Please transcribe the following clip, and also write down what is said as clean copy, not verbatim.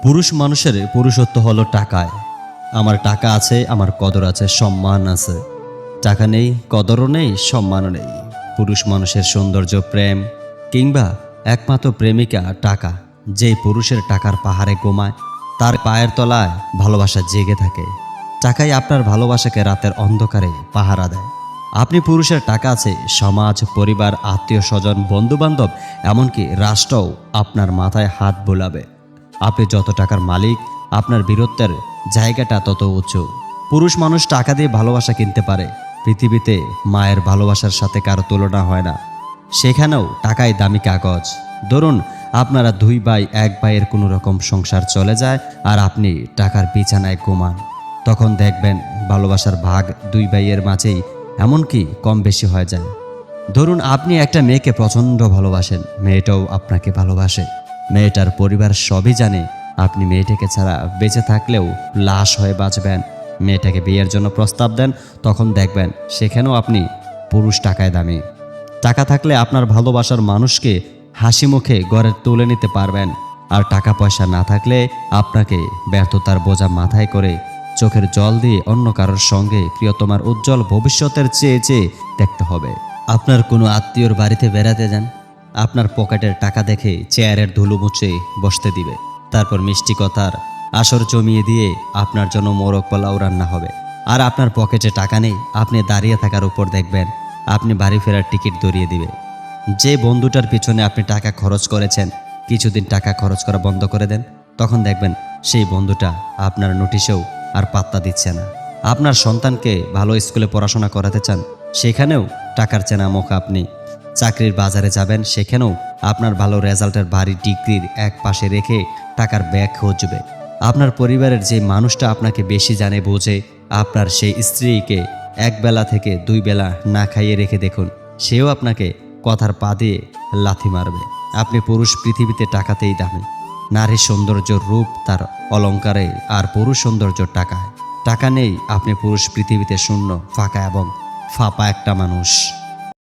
পুরুষ মানুষের পুরুষত্ব হলো টাকায়। আমার টাকা আছে, আমার কদর আছে, সম্মান আছে। টাকা নেই, কদরও নেই, সম্মানও নেই। পুরুষ মানুষের সৌন্দর্য, প্রেম কিংবা একমাত্র প্রেমিকা টাকা। যেই পুরুষের টাকার পাহাড়ে ঘুমায়, তার পায়ের তলায় ভালোবাসা জেগে থাকে। টাকাই আপনার ভালোবাসাকে রাতের অন্ধকারে পাহারা দেয়। আপনি পুরুষের টাকা আছে, সমাজ, পরিবার, আত্মীয় স্বজন, বন্ধুবান্ধব, এমনকি রাষ্ট্রও আপনার মাথায় হাত বোলাবে। আপনি যত টাকার মালিক, আপনার বীরত্বের জায়গাটা তত উঁচু। পুরুষ মানুষ টাকা দিয়ে ভালোবাসা কিনতে পারে। পৃথিবীতে মায়ের ভালোবাসার সাথে কারো তুলনা হয় না। সেখানেও টাকাই দামি কাগজ। ধরুন আপনারা দুই ভাই, এক ভাইয়ের কোনো রকম সংসার চলে যায় আর আপনি টাকার বিছানায় ঘুমান। তখন দেখবেন ভালোবাসার ভাগ দুই ভাইয়ের মাঝেই এমনকি কম বেশি হয়ে যায়। ধরুন আপনি একটা মেয়েকে প্রচণ্ড ভালোবাসেন, মেয়েটাও আপনাকে ভালোবাসে। মেয়েটার পরিবার সবই জানে আপনি মেয়েটাকে ছাড়া বেঁচে থাকলেও লাশ হয়ে বাঁচবেন। মেয়েটাকে বিয়ের জন্য প্রস্তাব দেন, তখন দেখবেন সেখানেও আপনি পুরুষ টাকায় দামি। টাকা থাকলে আপনার ভালোবাসার মানুষকে হাসি মুখে ঘরে তুলে নিতে পারবেন। আর টাকা পয়সা না থাকলে আপনাকে ব্যর্থতার বোঝা মাথায় করে চোখের জল দিয়ে অন্য কারোর সঙ্গে প্রিয়তমার উজ্জ্বল ভবিষ্যতের চেয়ে চেয়ে দেখতে হবে। আপনার কোনো আত্মীয়র বাড়িতে বেড়াতে যান, আপনার পকেটের টাকা দেখে চেয়ারের ধুলো মুছে বসতে দিবে। তারপর মিষ্টি কথার আসর জমিয়ে দিয়ে আপনার জন্য মোরগ পোলাও রান্না হবে। আর আপনার পকেটে টাকা নেই, আপনি দাঁড়িয়ে থাকার উপর দেখবেন আপনি বাড়ি ফেরার টিকিট ধরিয়ে দিবে। যে বন্ধুটার পিছনে আপনি টাকা খরচ করেছেন, কিছুদিন টাকা খরচ করা বন্ধ করে দেন, তখন দেখবেন সেই বন্ধুটা আপনার নোটিশেও আর পাত্তা দিচ্ছে না। আপনার সন্তানকে ভালো স্কুলে পড়াশোনা করাতে চান, সেখানেও টাকার চেনা মুখ আপনি। চাকরির বাজারে যাবেন, সেখানেও আপনার ভালো রেজাল্টের ভারী ডিগ্রির এক পাশে রেখে টাকার ব্যাগ খুঁজবে। আপনার পরিবারের যে মানুষটা আপনাকে বেশি জানে বোঝে, আপনার সেই স্ত্রীকে এক বেলা থেকে দুই বেলা না খাইয়ে রেখে দেখুন, সেও আপনাকে কথার পা দিয়ে লাথি মারবে। আপনি পুরুষ পৃথিবীতে টাকাতেই দামি। নারীর সৌন্দর্য রূপ তার অলংকারে, আর পুরুষ সৌন্দর্য টাকায়। টাকা নেই, আপনি পুরুষ পৃথিবীতে শূন্য, ফাঁকা এবং ফাঁপা একটা মানুষ।